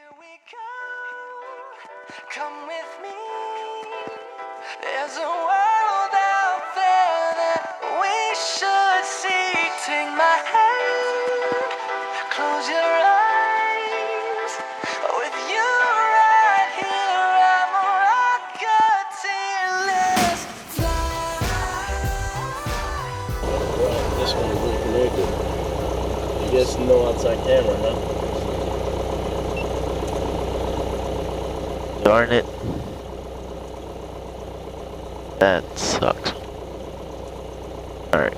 Here we go, come with me. There's a world out there that we should see. Take my hand, close your eyes. With you right here, I'm a rocket till let's fly. This one is reconnected. I guess no outside camera, huh? Darn it. That sucks. Alright.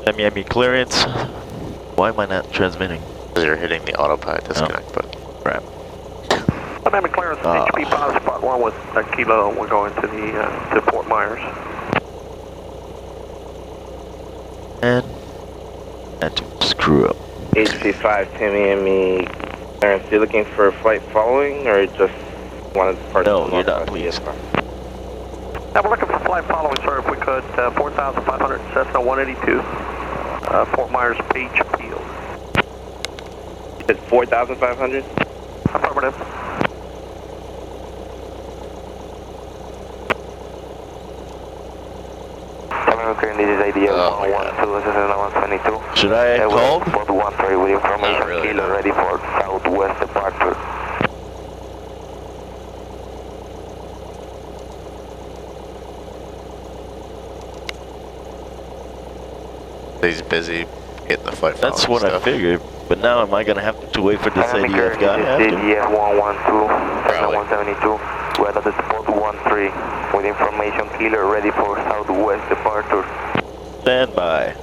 Miami clearance. Why am I not transmitting? Because you're hitting the autopilot disconnect button. Crap. Miami clearance, HP positive, spot 1 with a kilo. We're going to the to Fort Myers. And had to screw up. HP5 Tamiami clearance. You looking for a flight following or just wanted to part? No, you're not, please. Now we're looking for flight following, sir, if we could. 4,500 Cessna 182. Fort Myers Page Field. You said 4,500? Affirmative. This is ADO 112, this is 122. Should I have called? 413 with information, really, kilo no. ready for southwest departure. He's busy getting the flight That's following what stuff. I figured. But now am I going to have to wait for this ADF guy after? ADF 112, Probably. 172. We're at the spot 13 with information, kilo ready for southwest departure. Stand by.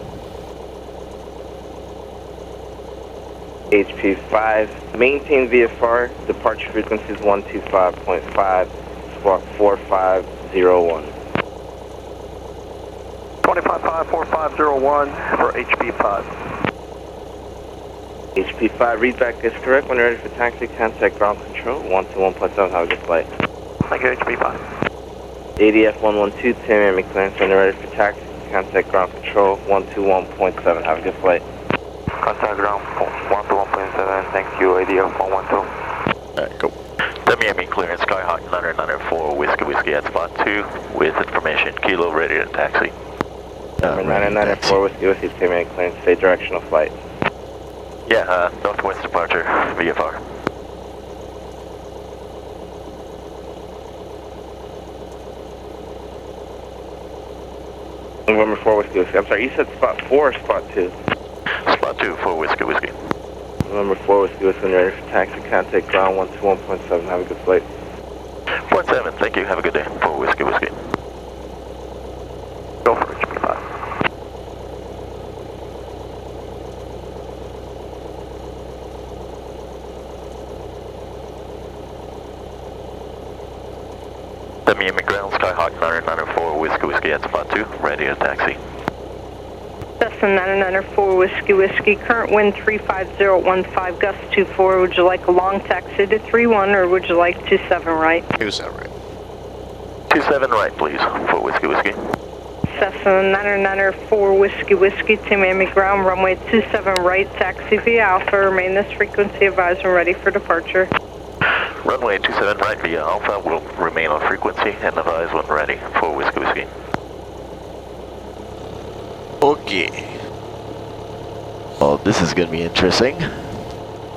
HP5, maintain VFR, departure frequency is 125.5, squawk 4501. 255-4501 for HP5. HP5, readback is correct. When you're ready for taxi, contact ground control, 121.7, have a good flight. Thank you, HP5. ADF 112, Tamiami clearance, when you're ready for taxi, contact ground control, 121.7, have a good flight. Contact ground 121.7, thank you, ADF 112. Alright, go. Miami clearance, Skyhawk 994, Whiskey at spot 2 with information, kilo ready to taxi. Number 994, Whiskey, Tamiami clearance, stay directional flight. Yeah, northwest departure, VFR. November 4, Whiskey. I'm sorry, you said spot 4 or spot 2? Spot 2 for Whiskey. November 4, Whiskey, when you're ready for taxi, contact ground 121.7, have a good flight. 17, thank you, have a good day, for Whiskey. Go for HP5. Miami ground, Skyhawk 994, Whiskey at spot 2, ready to taxi. Cessna 994 Whiskey, current wind 35015, gust 24. Would you like a long taxi to 31 or would you like 27 right? 27 right. 27 right, please, for Whiskey. Cessna 994 Whiskey, Miami ground, runway 27 right, taxi via Alpha, remain this frequency, advise when ready for departure. Runway 27 right via Alpha will remain on frequency and advise when ready for Whiskey. Okay. Oh, this is going to be interesting.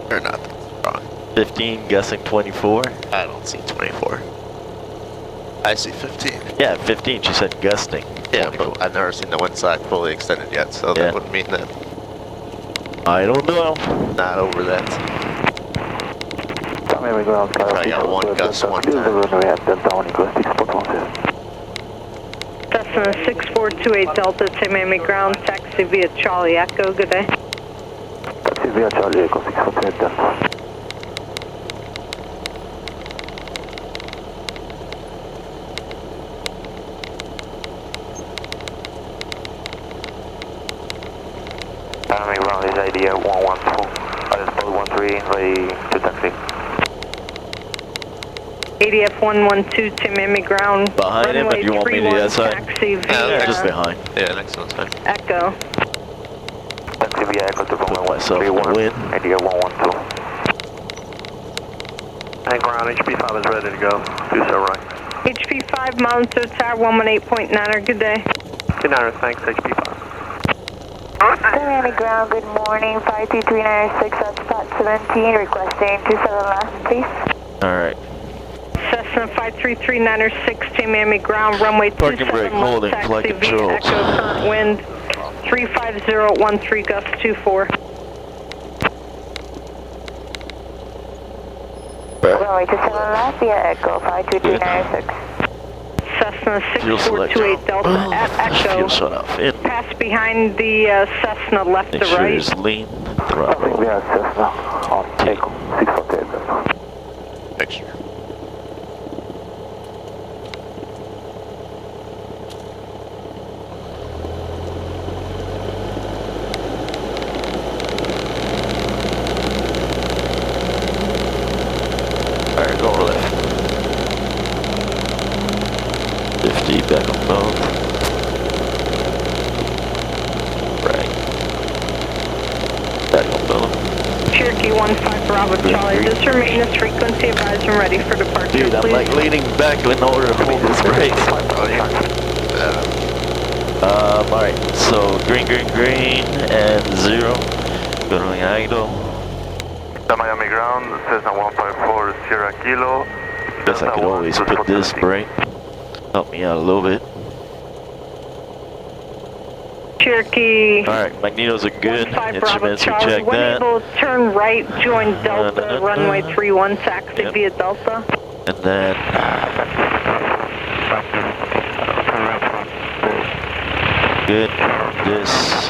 Or not. Wrong. 15 guessing 24. I don't see 24. I see 15. Yeah, 15, she said gusting. Yeah, 24. but I've never seen the wind side fully extended yet, so Yeah. that would mean that I don't know. not over that. Miami ground, Probably got one gust one time. Cessna 6428 Delta, Miami ground, taxi via Charlie Echo, good day. Taxi via Charlie Echo 6428 Delta. Miami ground is ADF 112, spot 13, ready to taxi. ADF 112 Miami ground, Behind him, runway if you want me to 31, that side. taxi via Yeah, just behind. Yeah, next one's fine. Echo. Taxi via Echo to Put runway myself in the 31, wind. ADF 112. around. HP5 is ready to go. 27 right. HP5, monitor tower 118.9er, good day. Good night, thanks, HP5. Miami ground, good morning, 52396 at spot 17, requesting 27 last, please. Alright. Cessna 53396 to Miami ground, runway Parking 27 brake, holding, left, flight taxi via controls. Echo, current wind 35013, gust 24. Runway 27 left via Echo, 52396. Cessna Fuel selector. 6428 Delta at Fuel Echo. shut off in. Pass behind the Cessna left Make to sure right. it's lean. Throttle. We have Cessna on Takeoff, 648. Picture. Alright, go left. 50 back on both. Right. Back on both. Cherokee 15 Bravo Charlie, this your maintenance frequency advised and ready for departure, Dude, I'm please. like leaning back in order to hold this brake. Alright, so green, and 0. Go to the idle. Miami ground, Cessna 154 Sierra Kilo. Guess I could always put this brake. Help me out a little bit. Cherokee Alright, magnetos are good. 15 Bravo Instruments, we Charlie, check when that. able to turn right, join Delta, runway 31, taxi Yep. via Delta. And then good. This is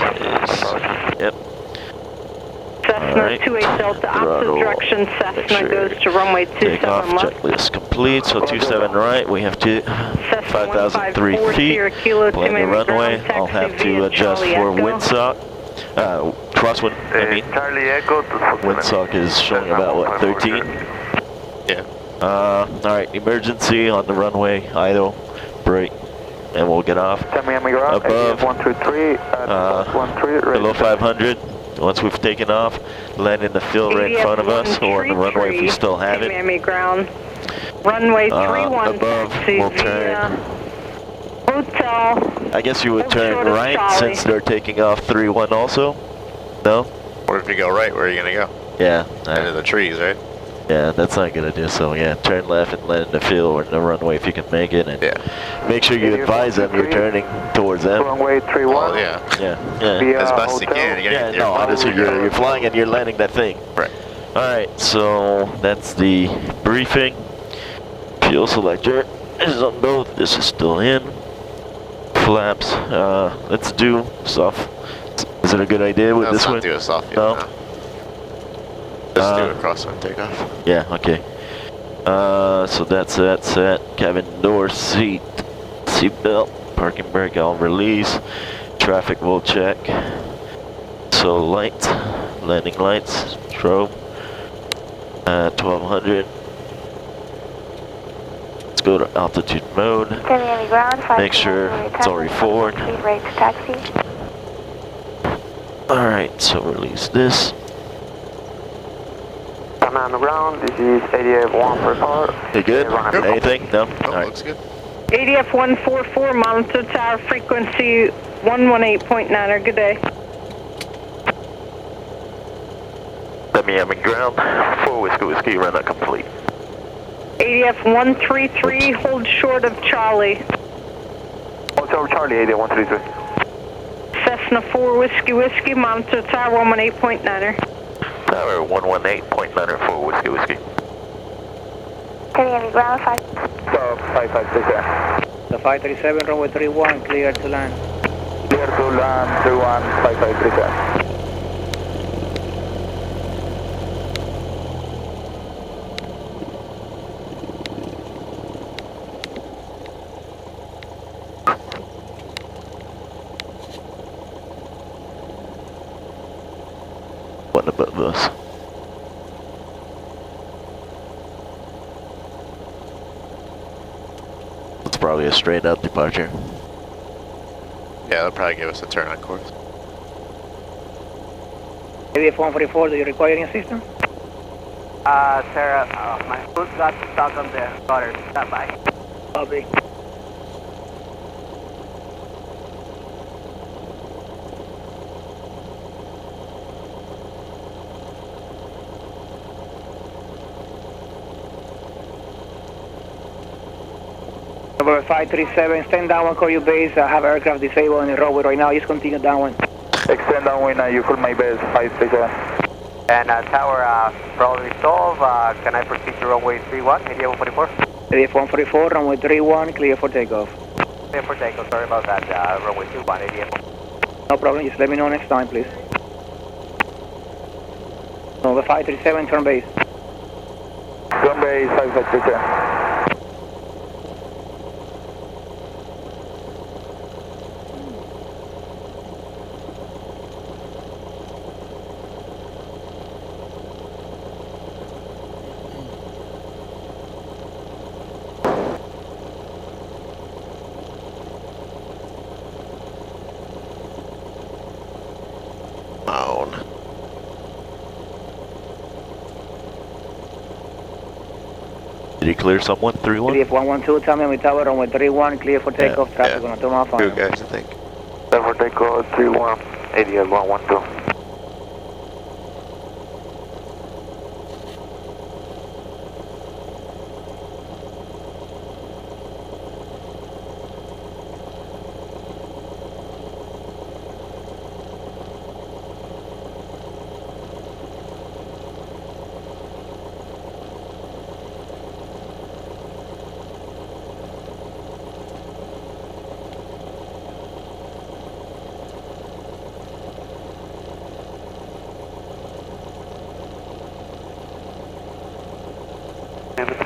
yep. Cessna Alright. 28 Delta, opposite Throttle. direction, Make Cessna sure goes to runway 27 Takeoff left. checklist complete. So 27 right. We have to Cessna 5,003 154 feet. Sierra Kilo, Plan the Miami runway. ground, I'll have taxi to via adjust Charlie for Echo. windsock. Crosswind. I mean, Charlie Echo to windsock is showing about what 13. Yeah. Alright, emergency on the runway, idle, brake, and we'll get off. Miami ground, Above, 123 at 13, below 500. Once we've taken off, land in the field right in front of us, or on the runway if we still have it. Miami ground. Runway 31, above, taxi we'll via turn. Hotel. I guess you would Hold turn short of right Charlie. since they're taking off 3-1 also? No? Or if you go right, where are you gonna go? Yeah. Into the trees, right? Yeah, that's not a good idea. So yeah, turn left and land in the field or in the runway if you can make it, and make sure you advise them you're turning towards them. runway 31. Oh, yeah. Yeah. Via As best you hotel. can. You gotta Yeah, get your no, obviously you're flying and you're landing that thing. Right. Alright, so that's the briefing. Fuel selector is on both. This is still in. Flaps. Let's do soft. Is it a good idea with Let's this not one? do a soft yet, No? no. Just do a crosswind takeoff. Yeah, okay. So that's that set. Cabin door, seat belt, parking brake, I'll release. Traffic will check. So lights, landing lights, strobe. 1200. Let's go to altitude mode. Miami ground, Make sure it's already forward. Ready to taxi. Alright, so release this. Miami ground, this is 88-144. You good? Anything? No? Oh, Alright. looks good. ADF 144, monitor tower frequency 118.9er, good day. Miami ground, 4 whiskey, run that complete. ADF 133, hold short of Charlie. Hotel Charlie, 88-133. Cessna 4 whiskey, monitor tower 118.9er. Tower 118.9 4 whiskey. Miami ground, 5. So, 556 there. The 537, runway 31, clear to land. Clear to land, 31, 553 there. One above us. It's probably a straight up departure. Yeah, that'll probably give us a turn on course. ADF 144, do you require any assistance? Sarah, my foot got stuck on the rudder. Stand by. Copy. Number 537, stand downwind, call your base. I have aircraft disabled in the roadway right now. Just continue downwind. Extend downwind, you call my base 537. And tower, probably solved. Can I proceed to runway 31, ADF 144? ADF 144, runway 31, clear for takeoff. Clear for takeoff, sorry about that. Runway 21, ADF 1. No problem, just let me know next time, please. Number 537, turn base. Turn base 537. Did he clear someone? 3-1? ADF 112, Tamiami Tower, runway 31, clear for takeoff. Traffic gonna turn off on. Two guys, I think. Clear for takeoff 31, ADF 112.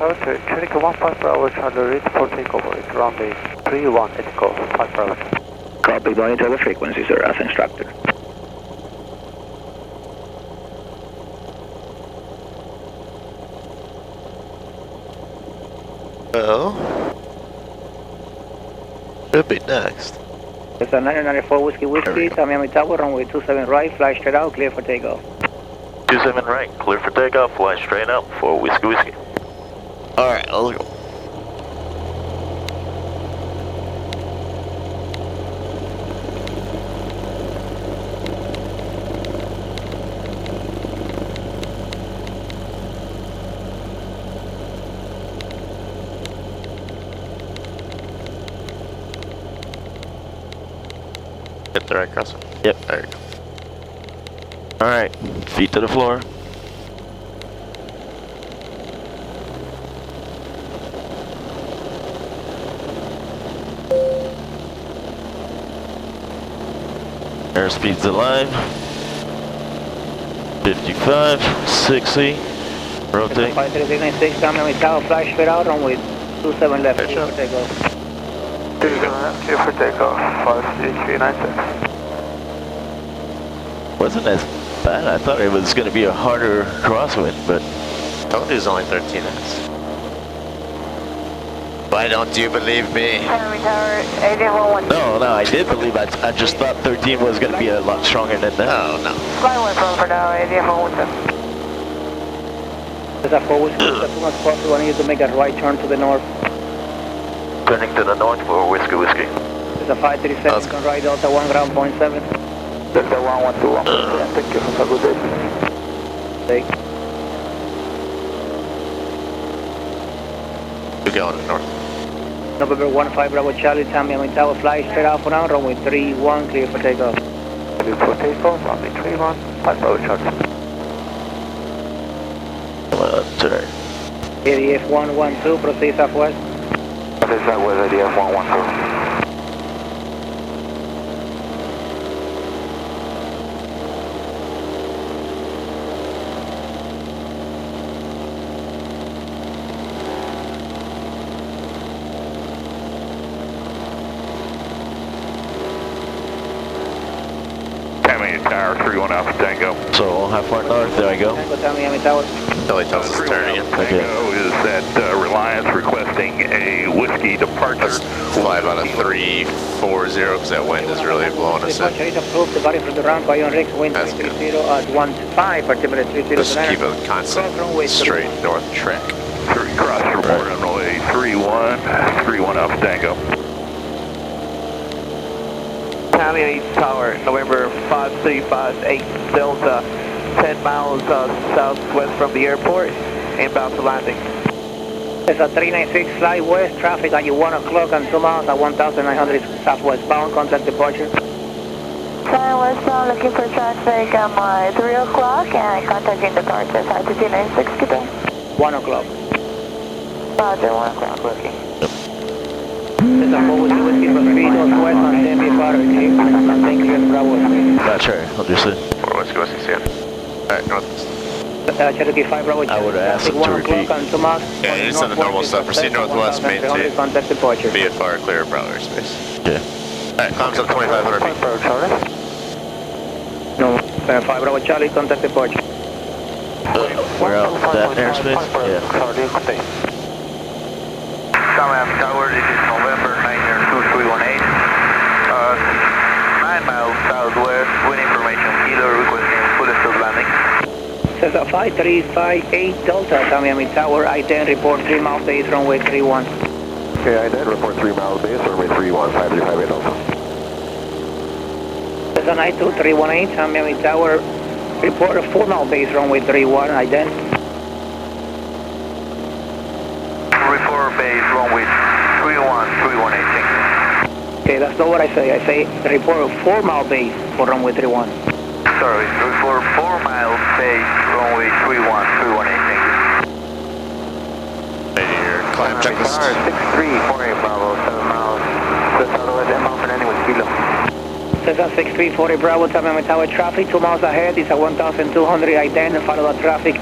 Technical 15 per hour, Charlie, ready for takeover. It's runway 31, Ethical 5 per hour. Copy, monitor the frequency, sir, as instructed. Well, should be next. It's a 994 Whiskey, Tamiami Tower, runway 27 right, fly straight out, clear for takeoff. 27 right, clear for takeoff, fly straight out for Whiskey. Alright, let's go. Hit the right crosswind. Yep. There you go. Alright, feet to the floor. Airspeed's alive. 55, 60. Rotate. 5396, Tamiami Tower, fly straight out, runway 27 left, clear for takeoff. 27 left, clear for takeoff 53396. Wasn't as bad. I thought it was going to be a harder crosswind, but Told you it's only 13 minutes. Why don't you believe me? Tamiami Tower, ADF 112. no, I did believe. I just thought 13 was going to be a lot stronger than that. Oh, no. Fly 1 for now, ADF 112. There's a 4 Whiskey, as soon as possible, I need to make a right turn to the north. Turning to the north for Whiskey. There's a 537, turn right, Delta 1, ground point 7. Delta 1121. Thank you. Have a good day. Take. We're going north. November 15 Bravo Charlie, Tamiami Tower, fly straight out for now, runway 31, clear for takeoff. Clear for takeoff, runway 31, 5 per hour, Charlie. Turn. ADF 112, proceed southwest. Proceed southwest, ADF 112. Tower, 31 Alpha Tango. So how far north there I go? Kendall-Tamiami Tower. Billy tells us to turn again. Tango is at Reliance requesting a whiskey departure. Fly about a 340 because that wind is really blowing us in. Departure is approved. Departing from the runway on Rick, wind 330 at 15, altimeter 30. Just keep a constant straight north track. Cross report runway 31 Alpha Tango. Tamiami Tower, November 5358 Delta, 10 miles southwest from the airport, inbound to landing. There's a 396 fly west, traffic at 1 o'clock and 2 miles at 1,900 southwestbound, contact departure. Flying westbound, looking for traffic at 3 o'clock and contacting departure, 52960 today. 1 o'clock. Roger, 1 o'clock, looking. There's a forward whiskey for 3 northwest on Tempe Powder, clear, and then clear Bravo. Not sure, understood. 4 Whiskey, see ya. Alright, northwest. Cherokee 5 Bravo. I would have asked him to repeat. Yeah, you just said the normal stuff. Proceed northwest, maintain. Contact departure. Be at far clear of Bravo airspace. Yeah. Alright, comms up 2,500 feet. No, 5 Bravo Charlie, contact departure. We're out that airspace? Yeah. Tamiami Tower, this is November 92318. 9 miles southwest, wind information, kilo requesting full stop landing. There's a 5358 Delta, Tamiami Tower, I-10, report 3 miles base, runway 31. Okay, I-10, report 3 miles base, runway 31, 5358 Delta. There's an I-2318, Tamiami Tower, report a 4 mile base, runway 31, I-10. Report base, runway 31, 318. Okay, that's not what I say. I say report a 4 mile base for runway 31. Sorry, report 4 miles base, runway 31, 318. Hey, your climb checklist. 6348 Bravo, 7 miles. Just otherwise, inbound for landing with kilo. Cessna 6340 Bravo, Tamiami Tower, traffic 2 miles ahead. It's at 1,200, I-10, follow that traffic.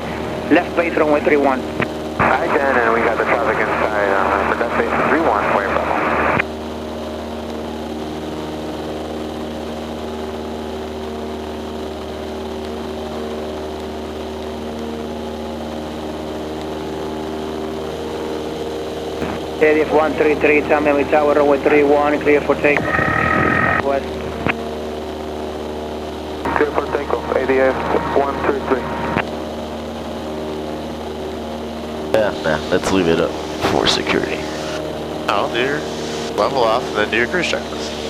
Left base, runway 31. I-10, and we got the traffic inside, but that's base 31, Bravo. ADF 133, Tamiami Tower, runway 31, clear for takeoff. West. Clear for takeoff, ADF 133. Yeah, nah, let's leave it up for security. Oh, do your level off and then do your cruise checklist.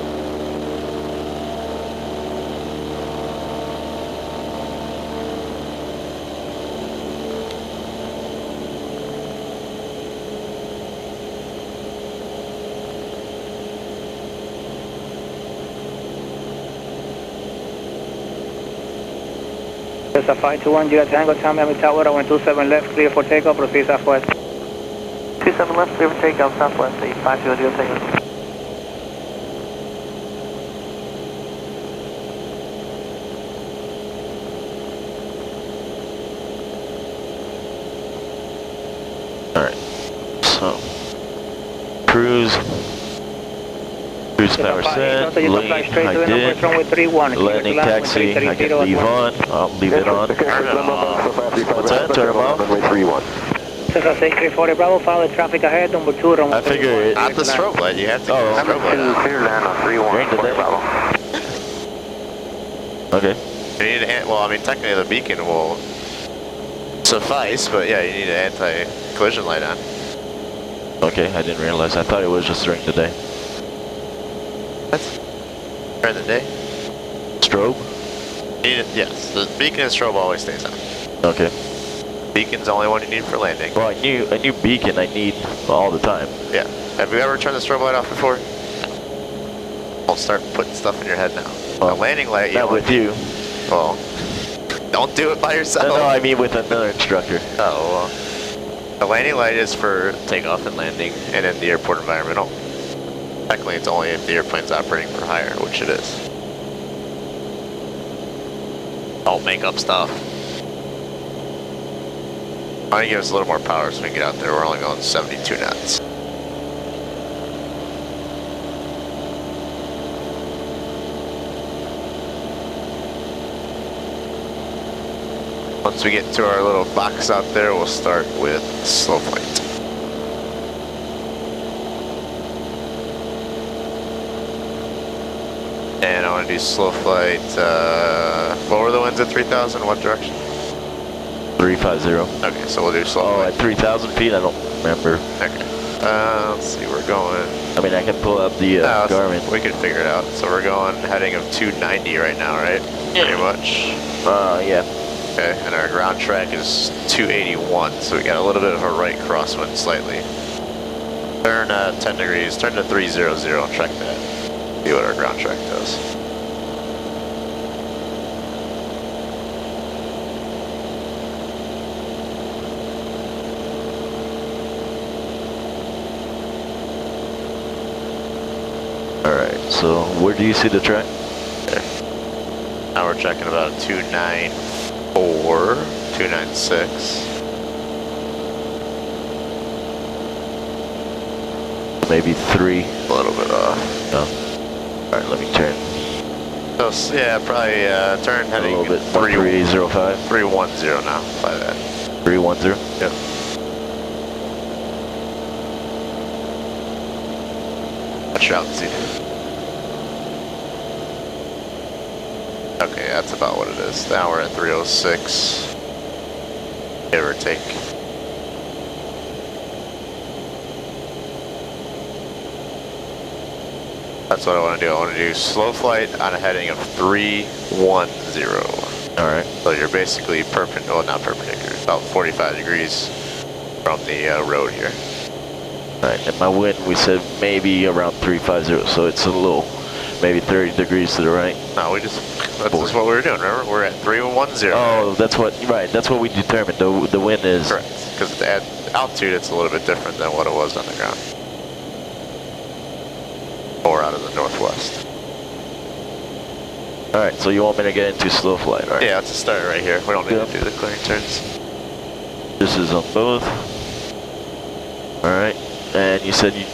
There's a 521 Juliet Tango, Tamiami Tower, runway 27 left, clear for takeoff, proceed southwest. 27 left, clear for takeoff, southwest, 850 Juliet Tango. Alright, so cruise power set, lane, I did, landing taxi, I can leave on, I'll leave it on. What's that, turn them off? Cessna 6340 Bravo, follow the traffic ahead, number 2, runway I figure it, Not the strobe light, you have to get the strobe light on. Clear land on 31, Bravo. okay. You need to, well, I mean, technically the beacon will suffice, but yeah, you need an anti-collision light on. Okay, I didn't realize, I thought it was just during the day. What? During the day? Strobe? Yes, the beacon and strobe always stays on. Okay. Beacon's the only one you need for landing. Well, a new beacon I need all the time. Yeah. Have you ever turned the strobe light off before? Don't start putting stuff in your head now. Well, the landing light, not with you. Well, don't do it by yourself. No, I mean with another instructor. Oh, well. The landing light is for takeoff and landing and in the airport environmental. Technically, it's only if the airplane's operating for hire, which it is. Don't make up stuff. Why don't you give us a little more power so we can get out there? We're only going 72 knots. once we get to our little box out there, we'll start with slow flight. And I want to do slow flight, lower the winds at 3,000, what direction? 350. Okay, so we'll do slow flight. At 3,000 feet, I don't remember. Okay, let's see, we're going... I mean, I can pull up the Garmin. We can figure it out. So we're going heading of 290 right now, right? Pretty much. Yeah. Okay, and our ground track is 281, so we got a little bit of a right crosswind slightly. Turn 10 degrees, turn to 300 and track that. See what our ground track does. Alright, so where do you see the track? Okay. Now we're checking about 294, 296. Maybe 3. A little bit off. Oh. Alright, let me turn. So, yeah, probably turn heading a little bit. 305. 310 now, by that. 310? Yep. Watch your altitude. Okay, that's about what it is. Now we're at 306, give or take. That's what I want to do. I want to do slow flight on a heading of 310. Alright. So you're basically perpendicular, well, not perpendicular, about 45 degrees from the road here. Alright, and my wind, we said maybe around 350, so it's a little, maybe 30 degrees to the right. No, that's just what we were doing, remember? We're at 310. Oh, that's what, right, that's what we determined, the wind is... Correct, because at altitude it's a little bit different than what it was on the ground. Or out of the northwest. Alright, so you want me to get into slow flight, right? Yeah, let's start right here. We don't need to do the clearing turns. This is on both. Alright, and you said you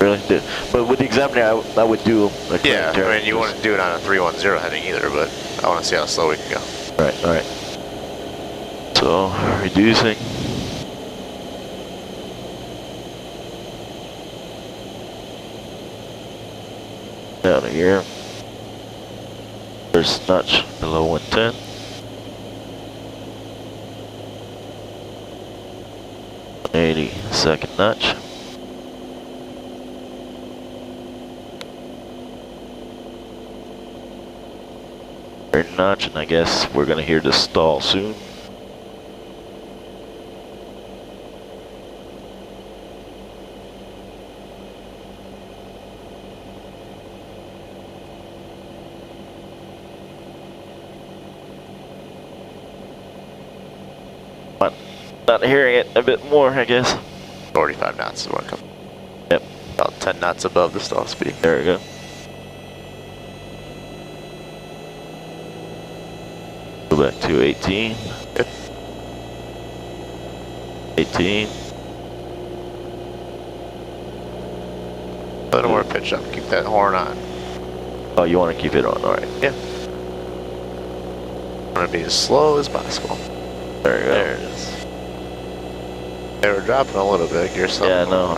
really did. But with the examiner, I would do a clearing turn. I mean, you wouldn't do it on a 310 heading either, but I want to see how slow we can go. Alright. So, reducing. Down here. First notch below 110. Second notch. Third notch, and I guess we're gonna hear the stall soon. Not hearing it a bit more, I guess. 45 knots is what comes. Yep. About 10 knots above the stall speed. There we go. Go back to 18. Yep. 18. A little more pitch up. Keep that horn on. Oh, you want to keep it on? All right. Yeah. I want to be as slow as possible. There you go. There it is. They were dropping a little bit. Gear something. Yeah, no.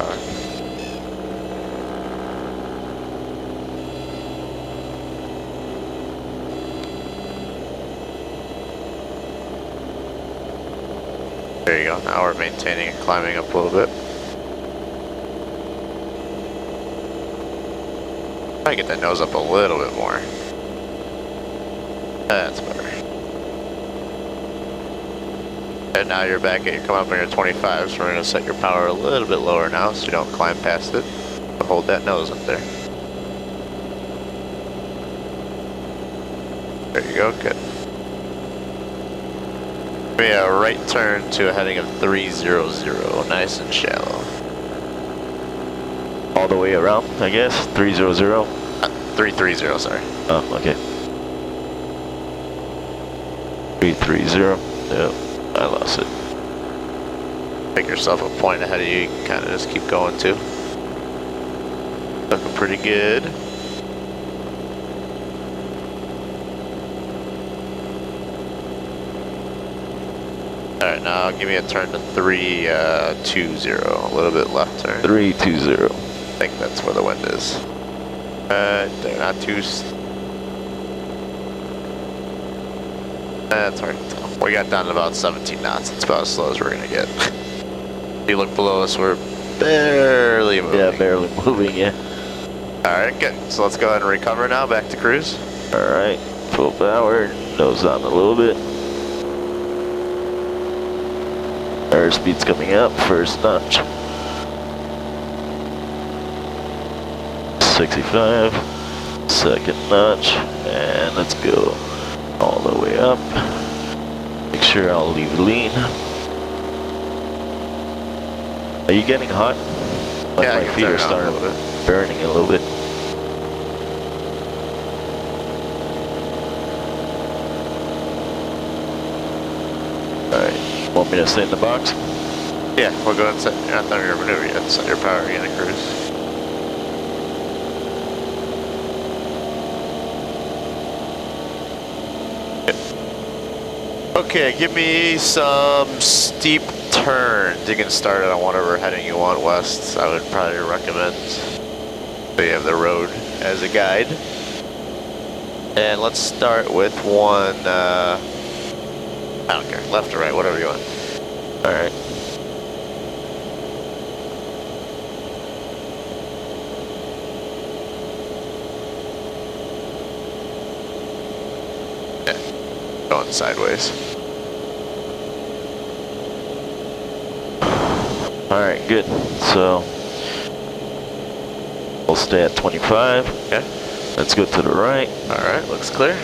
There you go. Now we're maintaining and climbing up a little bit. Try to get that nose up a little bit more. That's better. And now you're back at, you're coming up on your 25, so we're going to set your power a little bit lower now so you don't climb past it. But hold that nose up there. There you go, good. Give me a right turn to a heading of 300, nice and shallow. All the way around, I guess? 300? 330, sorry. Oh, okay. 330. Yep. I lost it. Pick yourself a point ahead of you, you can kind of just keep going too. Looking pretty good. Alright, now give me a turn to 320, a little bit left turn. 320. I think that's where the wind is. They're not too... That's hard to tell. We got down to about 17 knots. It's about as slow as we're going to get. If you look below us, we're barely moving. Yeah, barely moving, yeah. Alright, good. So let's go ahead and recover now, back to cruise. Alright, full power, nose down a little bit. Airspeed's coming up, first notch. 65, second notch, and let's go all the way up. Make sure I'll leave lean. Are you getting hot? Like yeah, my feet are starting burning a little bit. Alright, want me to stay in the box? Yeah, we'll go and set, you're not done your maneuver yet, set your power again and cruise. Okay, give me some steep turns. You can start it on whatever heading you want west. I would probably recommend. So you have the road as a guide. And let's start with one, I don't care, left or right, whatever you want. Alright. Yeah, going sideways. Alright, good. So, we'll stay at 25. Okay. Let's go to the right. Alright, looks clear.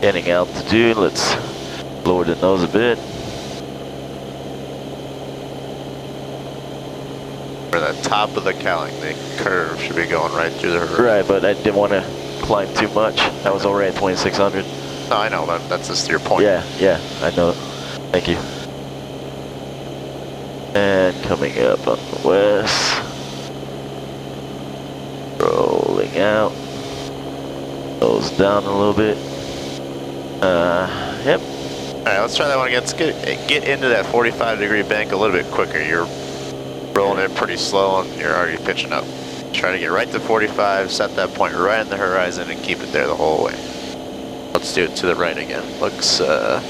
Getting altitude, let's lower the nose a bit. For the top of the cowling, the curve should be going right through the horizon. Right, but I didn't want to climb too much. I was already at 2600. No, I know, but that's just your point. Yeah, I know. Thank you. And coming up on the west. Rolling out. Nose down a little bit. Yep. Alright, let's try that one again. Let's get into that 45-degree bank a little bit quicker. You're rolling in pretty slow and you're already pitching up. Try to get right to 45, set that point right on the horizon and keep it there the whole way. Let's do it to the right again. Looks, yeah,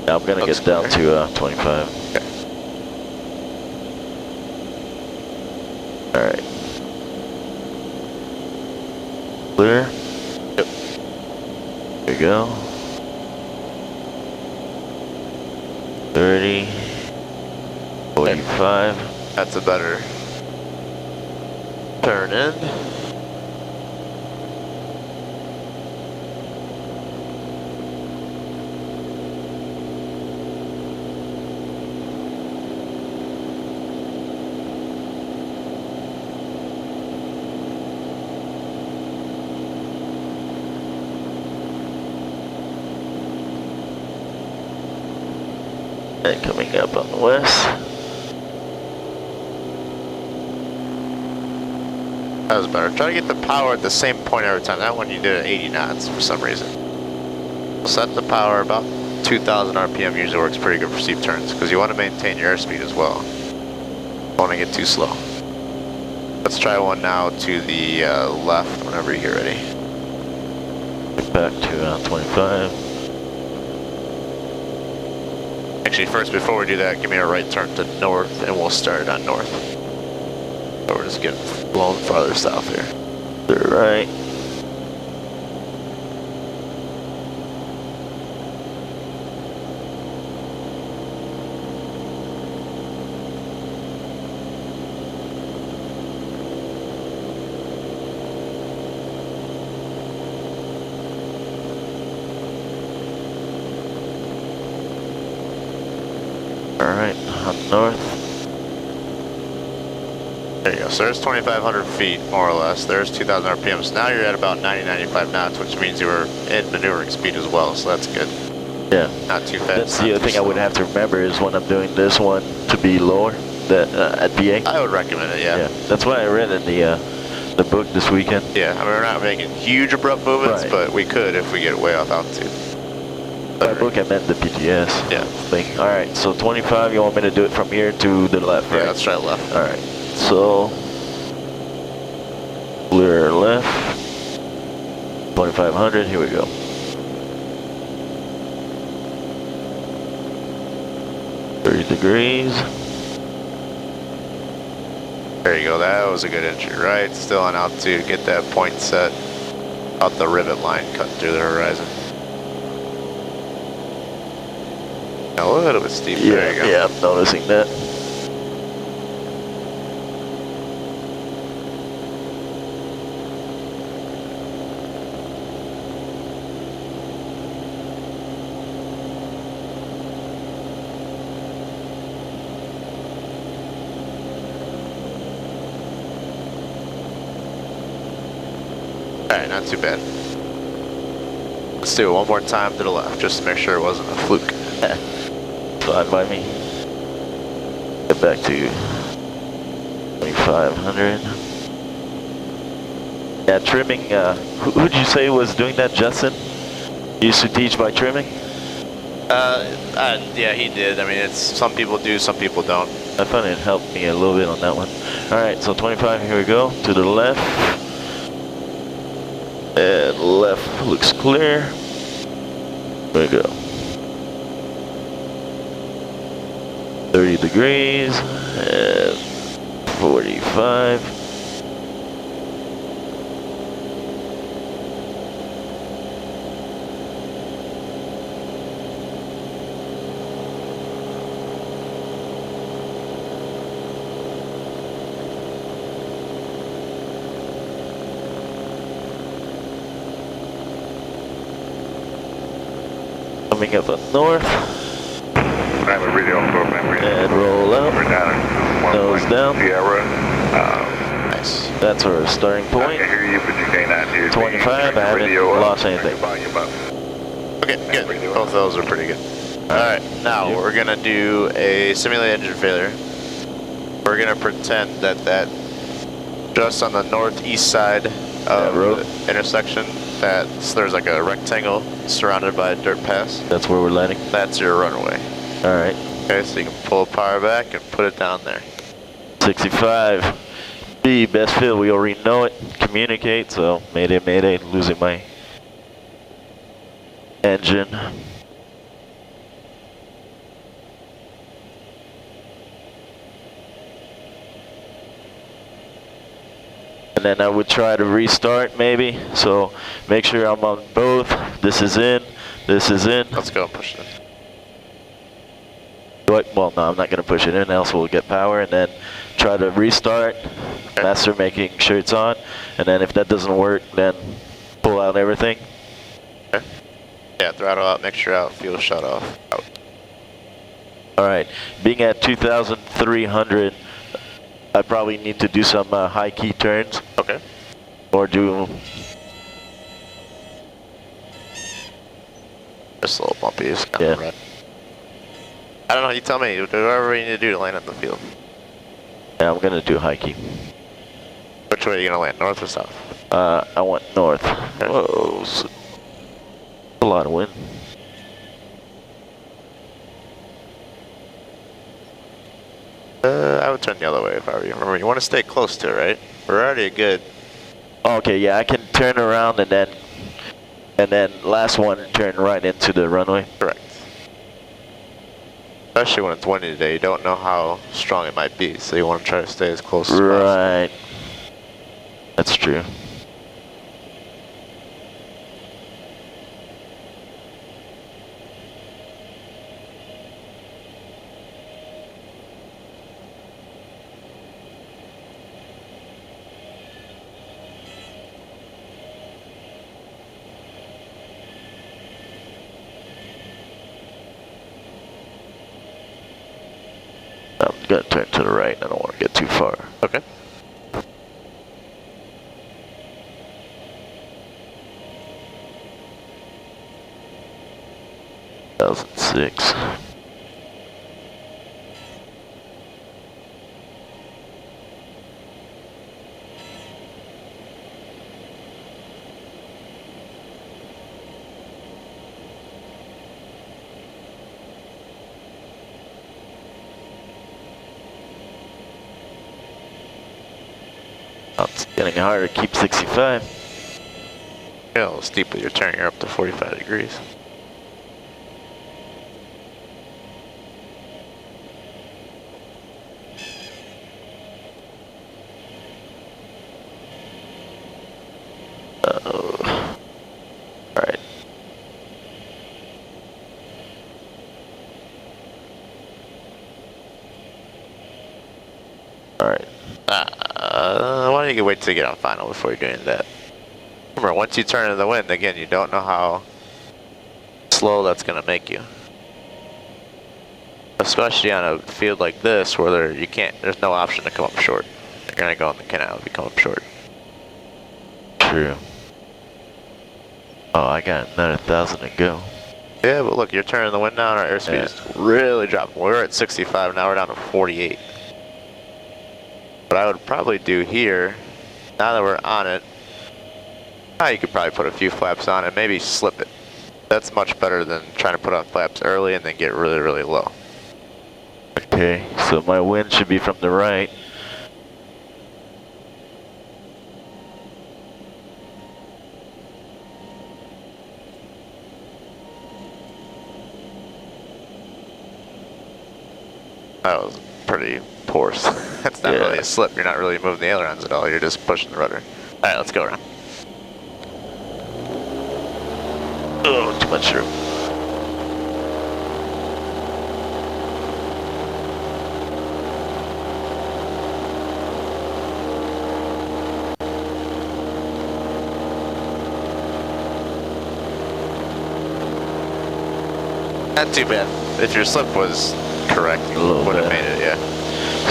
I'm gonna get down to 25. Okay. Alright. Clear? Yep. There we go. 30. 45. That's a better turn in. And coming up on the west. That was better. Try to get the power at the same point every time. That one you did at 80 knots for some reason. We'll set the power about 2,000 RPM. Usually works pretty good for steep turns because you want to maintain your airspeed as well. Don't want to get too slow. Let's try one now to the left whenever you get ready. Get back to 25. Actually, first, before we do that, give me a right turn to north, and we'll start on north. So we're just getting blown farther south here. To the right. Alright, on north. There you go. So there's 2,500 feet, more or less. There's 2,000 RPM. So now you're at about 90, 95 knots, which means you were in maneuvering speed as well, so that's good. Yeah. Not too fast. That's the other thing I would have to remember is when I'm doing this one to be lower at VA. I would recommend it, yeah. That's why I read in the book this weekend. Yeah, I mean, we're not making huge abrupt movements, Right. but we could if we get way off altitude. By book, I meant the PTS thing. All right, so 25, you want me to do it from here to the left, right? Yeah, let's try left. All right, so clear left, 2500, here we go. Degrees. There you go, that was a good entry, right? Still on altitude, get that point set out the rivet line cutting through the horizon. Now a little bit steep, there you go. Yeah, I'm noticing that. Alright, not too bad. Let's do it one more time to the left, just to make sure it wasn't a fluke. Fine by me. Get back to 2500. Yeah, trimming, who'd you say was doing that, Justin? You used to teach by trimming? Yeah, he did. I mean, it's some people do, some people don't. I found it helped me a little bit on that one. Alright, so 25, here we go, to the left. And left looks clear. There we go. 30 degrees and 45. Coming up north. I have a radio program. And roll out. We're down at Nose down. Sierra. Nice. That's our starting I point. can hear you, but you can't hear me. 25, I haven't lost anything. Okay, good. Both of those are pretty good. Alright, now we're going to do a simulated engine failure. We're going to pretend that just on the northeast side of the intersection, there's like a rectangle surrounded by a dirt pass. That's where we're landing? That's your runway. Alright. Okay, so you can pull power back and put it down there. 65. B, best field, we already know it. Communicate, so mayday, mayday, losing my engine. And then I would try to restart maybe. So make sure I'm on both. This is in, this is in. Let's go and push it in. Well, no, I'm not going to push it in, else we'll get power, and then try to restart, master making sure it's on, and then if that doesn't work, then pull out everything. Okay. Yeah, throttle out, make sure out, fuel shut off, out. Alright, being at 2,300, I probably need to do some high key turns. Okay. Or do... Just a little bumpy, just kind of red. I don't know, you tell me, whatever you need to do to land on the field. Yeah, I'm gonna do high key. Which way are you gonna land, north or south? I want north. Okay. Whoa, a lot of wind. I would turn the other way if I were you. Remember, you want to stay close to it, right? We're already good. Okay, yeah, I can turn around and then last one turn right into the runway. Correct. Especially when it's windy today, you don't know how strong it might be, so you want to try to stay as close as possible. Right. That's true. I'm gonna turn to the right. I don't want to get too far. Okay. 1006. Oh, it's getting harder to keep 65. Yeah, a little steep with your turn, you're up to 45 degrees. Oh. Alright. Alright. Why don't you wait till you get on final before you're doing that? Remember, once you turn into the wind, again, you don't know how slow that's going to make you. Especially on a field like this where there's no option to come up short. You're going to go in the canal if you come up short. True. Oh, I got another 1,000 to go. Yeah, but look, you're turning the wind down, our airspeed is really dropping. We're at 65, now we're down to 48. What I would probably do here, now that we're on it, you could probably put a few flaps on and maybe slip it. That's much better than trying to put on flaps early and then get really, really low. Okay, so my wind should be from the right. That was pretty poor. That's not really a slip. You're not really moving the ailerons at all. You're just pushing the rudder. All right, let's go around. Oh, too much room. Not too bad. If your slip was correct, you would have made it, yeah.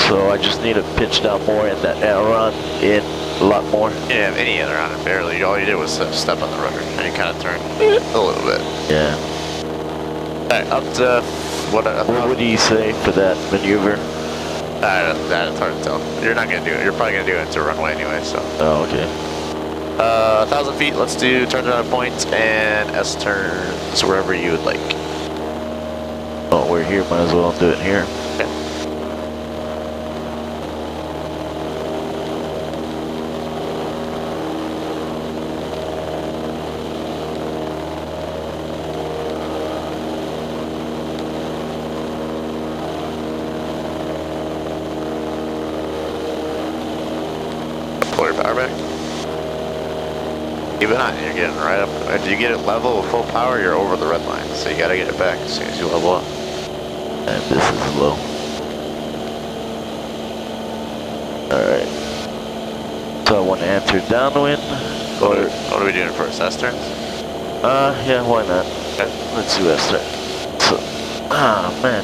So I just need to pitch down more in that aileron in a lot more. Yeah, any aileron, barely. All you did was step on the rudder and you kind of turned a little bit. Yeah. Alright, up to what would you say for that maneuver? That's hard to tell. You're not going to do it. You're probably going to do it to runway anyway, so. Oh, okay. 1,000 feet, let's do turns around points and S turns wherever you would like. Oh, we're here, might as well do it here. Okay. Pull your power back. Keep it on, you're getting right up. If you get it level with full power, you're over the red line, so you gotta get it back as soon as you level up. And this is low. Alright. So I want to answer downwind. What are we doing first? S turns? Yeah, why not? Okay. Let's do S turn. So, man.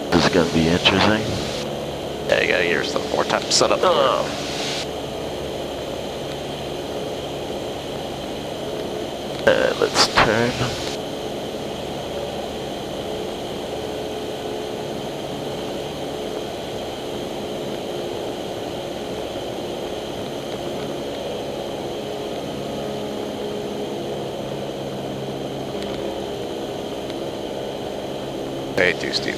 This is gonna be interesting. Yeah, you gotta give yourself more time to set up. Let's turn. Way too steep.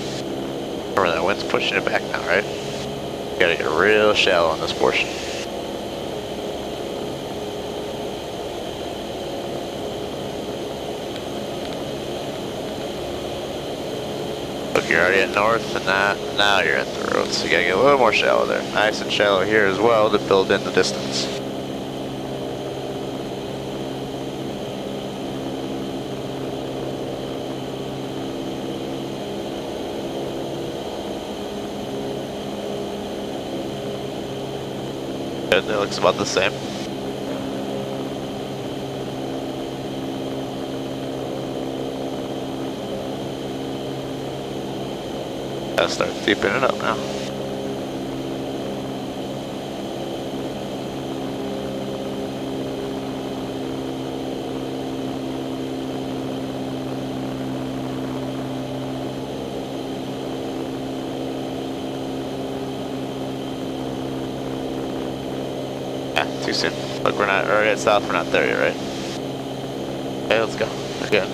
Remember that wind's pushing it back now, right? You gotta get real shallow on this portion. Look, you're already at north, and now you're at the road, so you gotta get a little more shallow there. Nice and shallow here as well to build in the distance. Good, it looks about the same. Gotta start deepening it up now. soon. Look, we're not, or at south, we're not there yet, right? Okay, let's go. Again.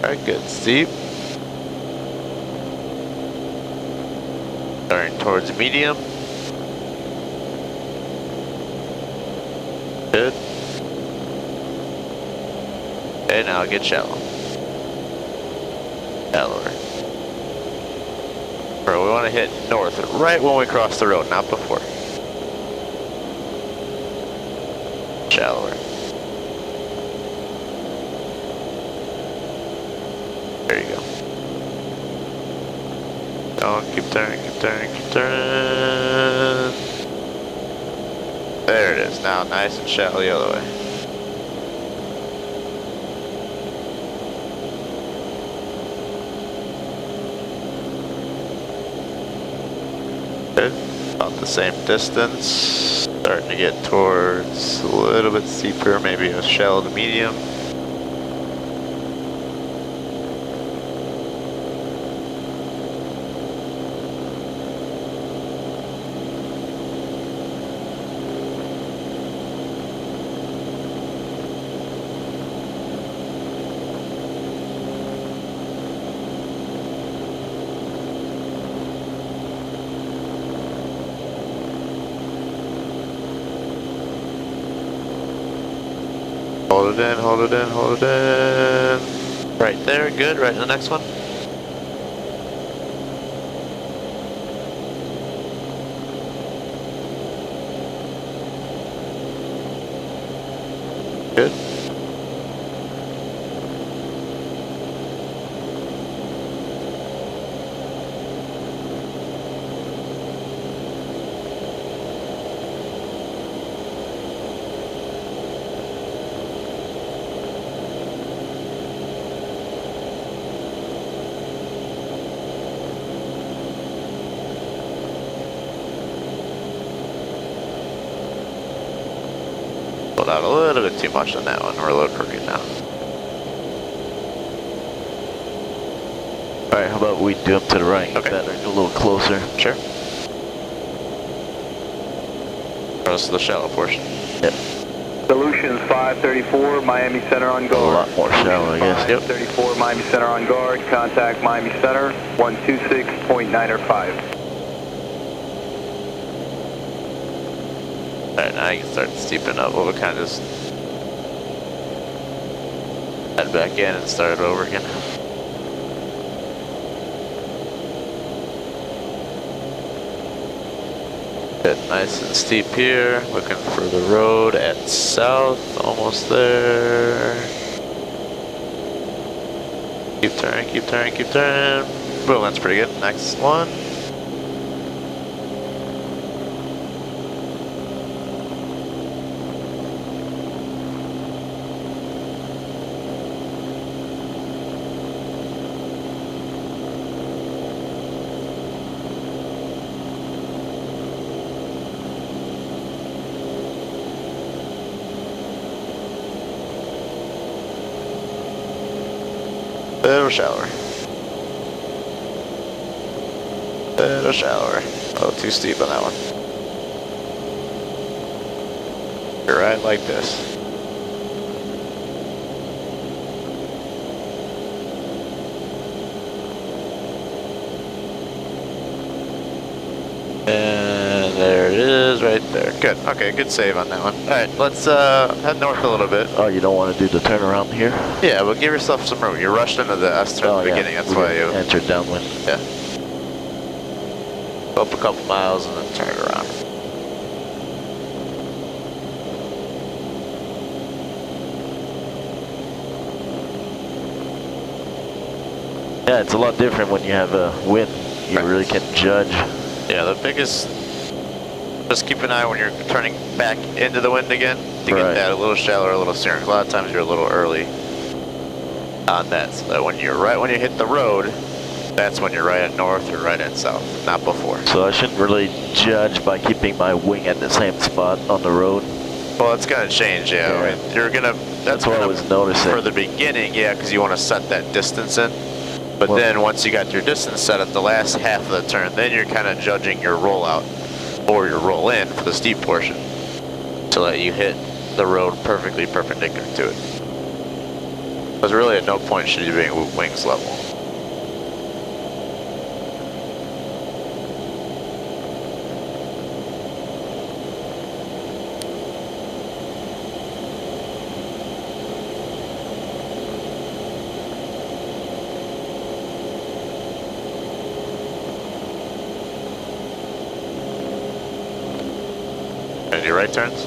Alright, good. Steep. Turning towards medium. Good. Okay, now get shallow. Shallower. Alright, we want to hit north right when we cross the road, not before. Shallower. There you go. Oh, keep turning, keep turning, keep turning. There it is. Now nice and shallow the other way. Good. About the same distance. Starting to get towards a little bit steeper, maybe a shallow to medium. Hold it in, hold it in, hold it in. Right there, good. Right in the next one. Good. Out a little bit too much on that one. We're a little crooked now. Alright, how about we do them to the right? Okay. That are a little closer. Sure. Rest of the shallow portion. Yep. Solutions 534, Miami Center on guard. A lot more shallow, I guess. Yep. 534, Miami Center on guard. Contact Miami Center, 126.905. Alright, now you can start steepening up. We'll kind of just head back in and start it over again. Good, nice and steep here. Looking for the road at south, almost there. Keep turning, keep turning, keep turning. Boom, that's pretty good. Next one. Little shallower. Little shallower. Oh, too steep on that one. You're right like this. And there it is right there. Good. Okay, good save on that one. Alright, let's head north a little bit. Oh, you don't want to do the turnaround here? Yeah, but give yourself some room. You rushed into the S-turn at the beginning, that's why you entered downwind. Yeah. Go up a couple miles and then turn it around. Yeah, it's a lot different when you have a wind. You really can judge. Yeah, the biggest, just keep an eye when you're turning back into the wind again to get that a little shallower, a little sooner. A lot of times you're a little early on that, so that when you're right when you hit the road, that's when you're right at north or right at south, not before. So I shouldn't really judge by keeping my wing at the same spot on the road. Well, it's gonna change, yeah. I mean, you're gonna. That's what I was noticing for the beginning, yeah, because you want to set that distance in. But then once you got your distance set at the last half of the turn, then you're kind of judging your rollout or your roll in for the steep portion so that you hit the road perfectly perpendicular to it. Because really at no point should you be wings level. Any right turns?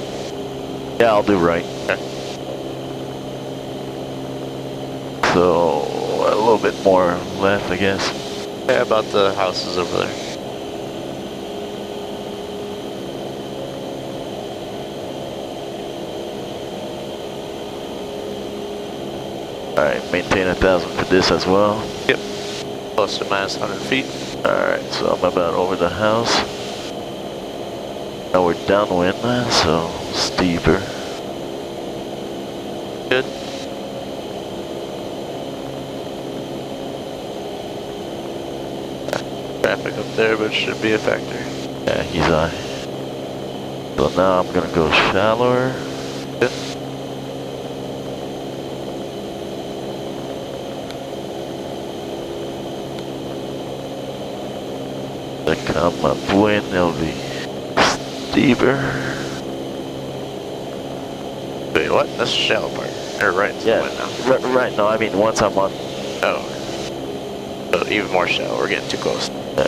Yeah, I'll do right. Okay. So, a little bit more left, I guess. Yeah, about the houses over there. Alright, maintain 1,000 for this as well. Yep. Plus or minus 100 feet. Alright, so I'm about over the house. Now we're downwind, so steeper. Good. Traffic up there, but it should be a factor. Yeah, he's high. So now I'm gonna go shallower. Good. To come upwind, it'll be steeper. Wait, what? That's the shallow part. Or right to the wind now. Right, no, I mean once I'm on. Oh. So even more shallow. We're getting too close. Yeah.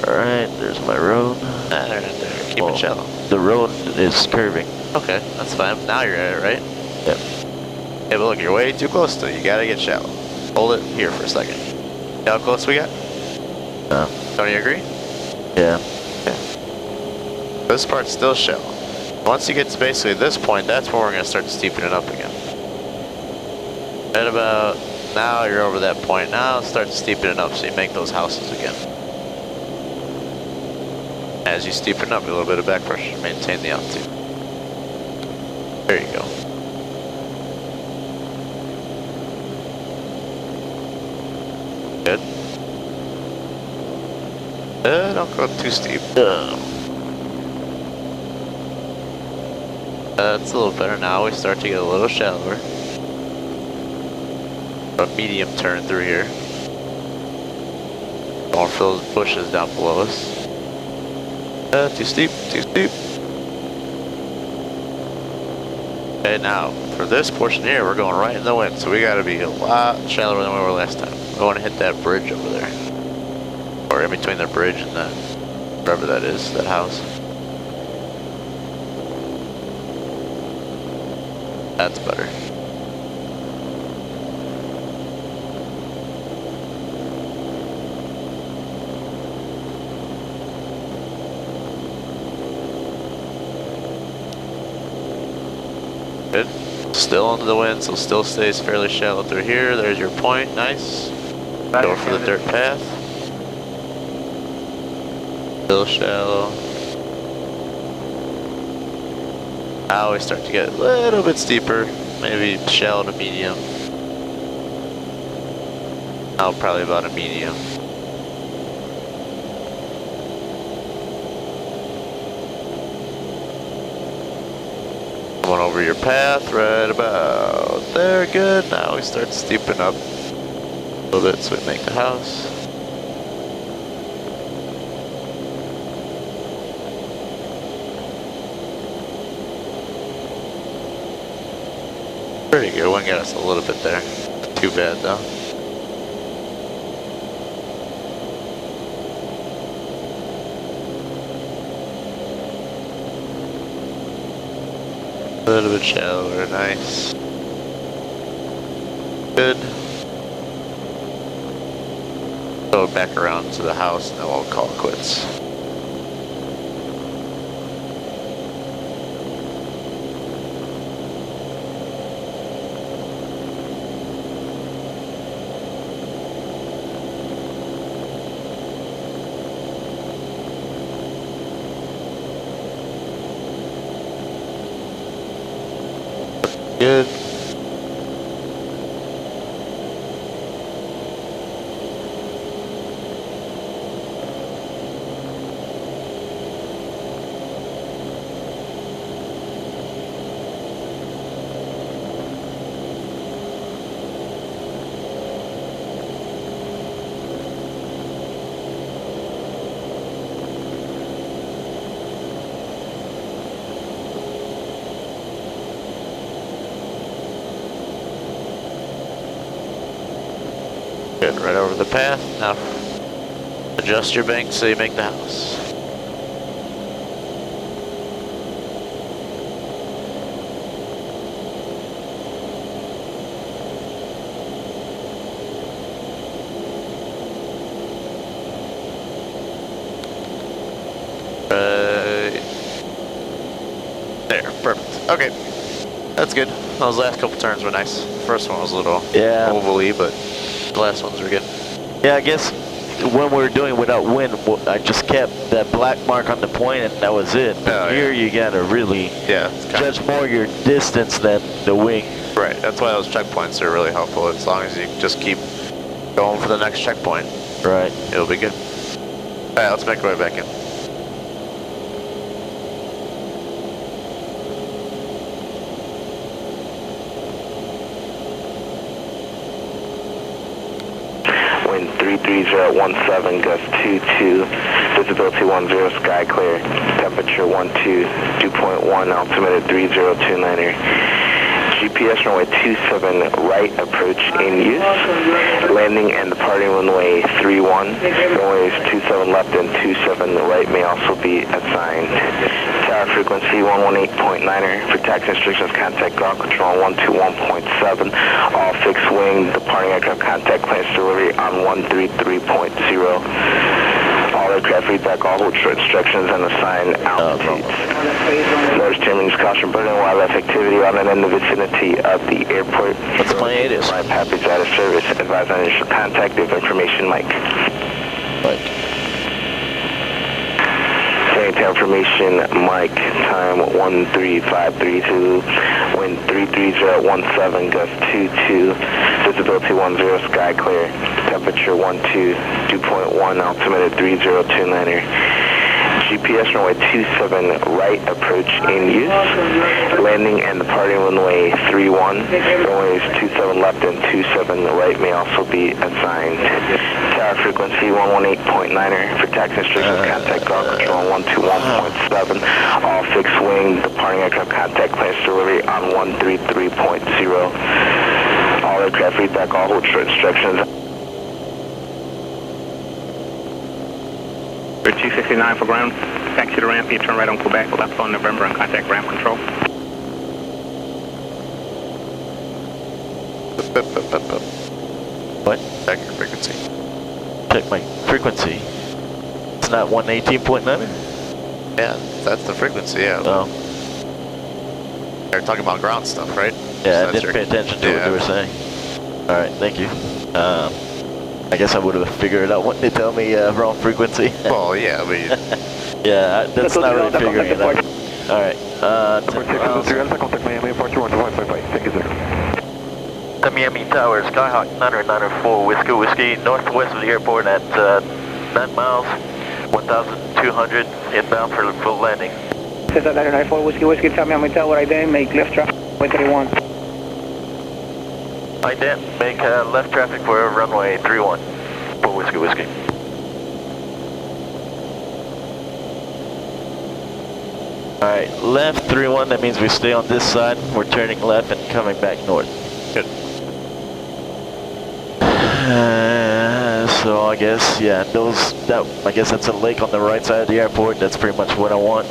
Alright, there's my road. Ah, there. Keep it shallow. The road is curving. Okay, that's fine. Now you're at it, right? Yep. Yeah, but look, you're way too close to it. You gotta get shallow. Hold it here for a second. See how close we got? Don't you agree? Yeah. Yeah. This part's still shallow. Once you get to basically this point, that's when we're gonna start steepening up again. Right about now, you're over that point. Now start steepening up so you make those houses again. As you steepen up, a little bit of back pressure, maintain the altitude. There you go. Good. Don't go too steep. That's a little better now. We start to get a little shallower. A medium turn through here. Don't fill those bushes down below us. Too steep, too steep. Okay, now for this portion here, we're going right in the wind, so we gotta be a lot shallower than we were last time. We want to hit that bridge over there. Or in between the bridge and that, wherever that is, that house. That's better. Good. Still under the wind, so still stays fairly shallow through here. There's your point. Nice. Go for the dirt path. Still shallow. Now we start to get a little bit steeper, maybe shallow to medium. Now probably about a medium. Coming over your path, right about there, good. Now we start steepening up a little bit so we make the house. Pretty good, one got us a little bit there. Not too bad though. A little bit shallower, nice. Good. Go back around to the house and then we'll call it quits. Good. Good, right over the path. Now adjust your bank so you make the house. There, perfect. Okay, that's good. Those last couple turns were nice. First one was a little ovally, but the last ones were good. Yeah, I guess when we were doing without wind, I just kept that black mark on the point and that was it. But here you gotta really judge more your distance than the wing. Right, that's why those checkpoints are really helpful. As long as you just keep going for the next checkpoint, right, it'll be good. All right, let's make our way back in. Wind 33017, gust 22, visibility 10, sky clear, temperature 2.1, altimeter 3029er. GPS runway 27 right approach in use. Landing and departing runway 31. Runways 27 left and 27 right may also be assigned. Tower frequency 118.9er. For taxi instructions, contact ground control 121.7. All fixed wing departing aircraft contact plans delivery on 133.0. All aircraft feedback, all instructions and assigned altitudes. Notice Chairman's caution burning wildlife activity on and in the vicinity of the airport. What's my ATIS? Flight path is out of service. Advise on initial contact if information, Mike. Mike. Same time information, Mike. Time 13532. Wind 33017, gust 22. Visibility 10, sky clear. Temperature 2.1, altimeter 3029er. GPS runway 27 right approach in use. Landing and departing runway 31. Runways 27 left and 27 right may also be assigned. Tower frequency 118.9er. For taxi instructions, contact ground control 121.7. All fixed wing departing aircraft contact plans delivery on 133.0. All aircraft feedback, all instructions. 269 for ground. Taxi to ramp, you turn right on Quebec, left on November and contact ramp control. What? Check your frequency. Check my frequency. It's not 118.9? Yeah, that's the frequency, yeah. Oh. They're talking about ground stuff, right? Yeah, I didn't pay attention to what they were saying. Alright, thank you. I guess I would have figured it out when they tell me wrong frequency. Well, yeah, but yeah, that's not really figuring it out. Alright, Contact Miami, departure 125.5. Thank you, sir. Miami Tower, Skyhawk 904, Whiskey, northwest of the airport at 9 miles, 1,200, inbound for full landing. Cessna 994, Whiskey, Miami Tower, ident, make left traffic, 31. Ident, make left traffic for runway 31, for Whiskey. Alright, left 31, that means we stay on this side, we're turning left and coming back north. Good. So I guess, yeah, I guess that's a lake on the right side of the airport. That's pretty much what I want.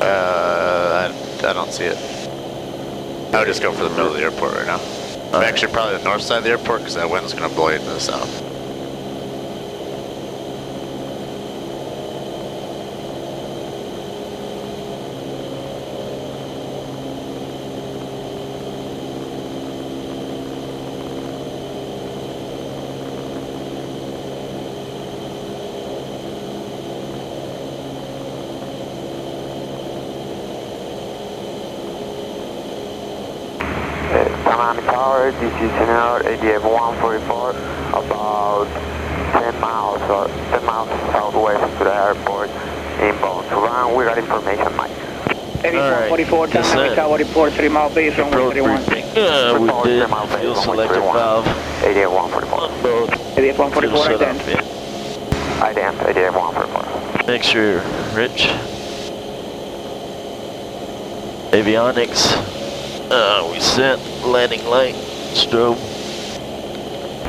I don't see it. I would just go for the middle of the airport right now. Actually, probably the north side of the airport because that wind's going to blow you to the south. Tower, this is General ADF 144, about 10 miles southwest to the airport, inbound to run. We got information, Mike. Aviation 144, Dynamic Tower report, 3 mile base, runway 31. We did fuel selector valve. ADF 144. On both. ADF 144, ident. Ident, ADF 144. Make sure, Rich. Avionics. We set landing light, strobe.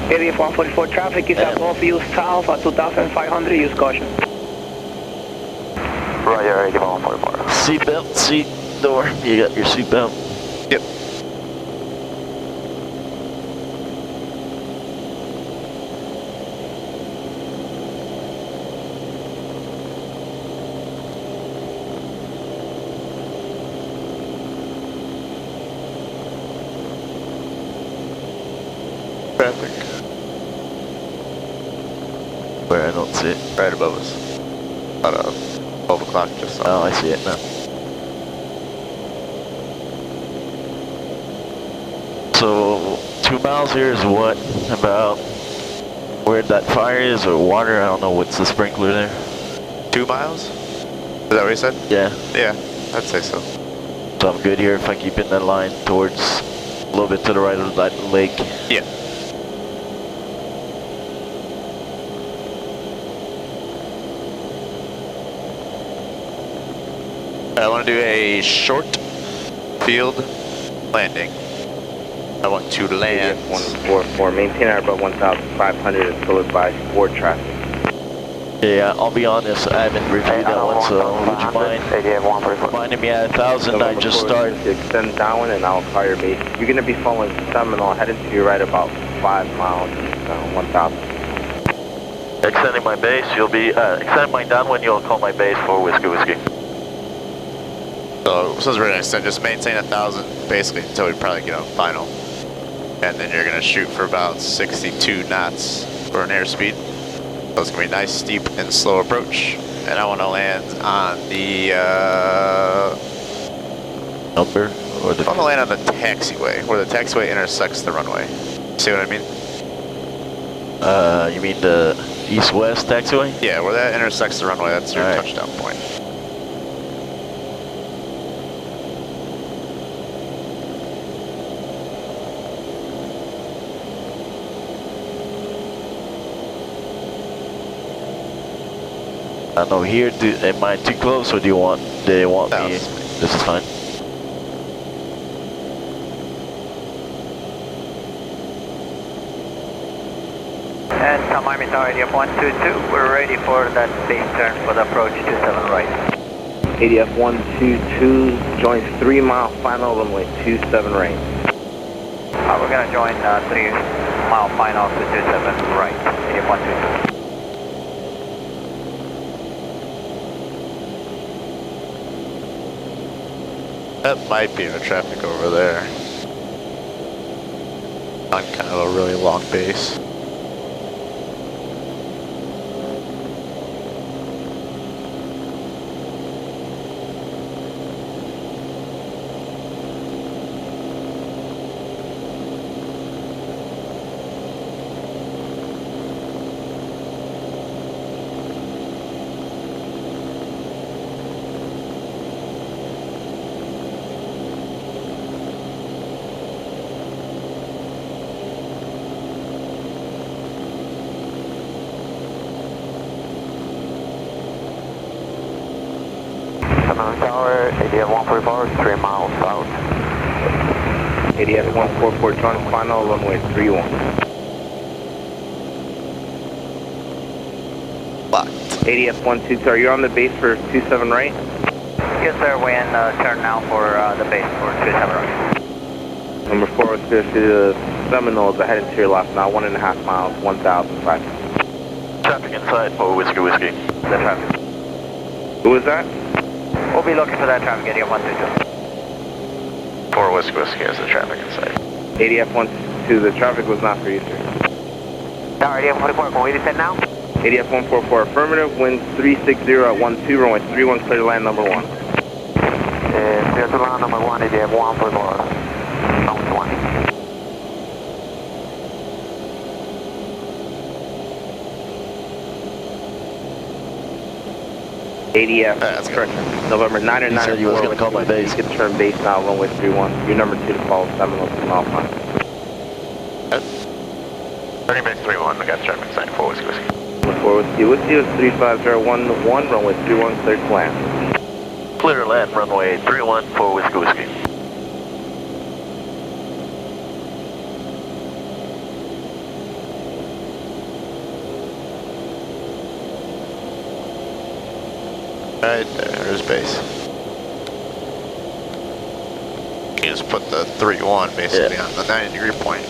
ADF 144 traffic is above you south at 2,500, use caution. Roger, ADF 144. Seatbelt, seat door. You got your seatbelt? Yep. Traffic. Where? I don't see it. Right above us. About 12 o'clock just Oh, I see it now. So, 2 miles here is what? About where that fire is or water? I don't know. What's the sprinkler there? 2 miles? Is that what you said? Yeah. Yeah, I'd say so. So I'm good here if I keep in that line towards a little bit to the right of that lake. Yeah. I want to do a short field landing. I want to land. 144, maintain our about 1,500 until advised for traffic. Yeah, I'll be honest, I haven't reviewed that one, so would you mind reminding me at 1,000 I just started? Extend down and I'll call your base. You're going to be following Seminole, headed to your right about 5 miles, 1,000. Extending my base, you'll be, extending mine down when you'll call my base for Whiskey. So we're going to extend, just maintain 1,000 basically until we probably get on final. And then you're going to shoot for about 62 knots for an airspeed. So it's going to be a nice steep and slow approach. And I want to land on the, number? Or the I want to land on the taxiway, where the taxiway intersects the runway. See what I mean? You mean the east-west taxiway? Yeah, where that intersects the runway, that's your touchdown point. I don't know, here, am I too close or do they want me? This is fine. And Miami Tower, ADF 122, we're ready for that base turn for the approach 27 right. ADF 122 joins 3 mile final runway 27 right. We're going to join 3 mile final to 27 right, ADF 122. That might be the traffic over there. On kind of a really long base. Tower, ADF 144, 3 miles south. ADF 144, join final runway 31. Locked. ADF 122, are you on the base for 27 right? Yes sir, we're in turn now for the base for 27 right. Number 4 is to the Seminoles, ahead to your left now, 1.5 miles, 1,500. Traffic inside for Whiskey. The traffic. Who was that? We'll be looking for that traffic, ADF 122. For Whiskey is the traffic inside. ADF 122, the traffic was not for you, sir. Tower, ADF 144, can we descend now? ADF 144, affirmative, winds 360 at 12, runway 31, clear to land number 1. Clear to land number 1, ADF 144, south 20. ADF, that's good. November 9 or 9 You said you was going to call my base. You can turn base now, runway 31. You're number 2 to follow 702 mile final. Turning base 31, I got traffic sign 4 Whiskey Whiskey. Number 4 Whiskey is 35011, runway 31, clear to land. Clear to land, runway 31 for Whiskey Whiskey. Right there's base. You just put the 3-1 basically on the 90-degree point.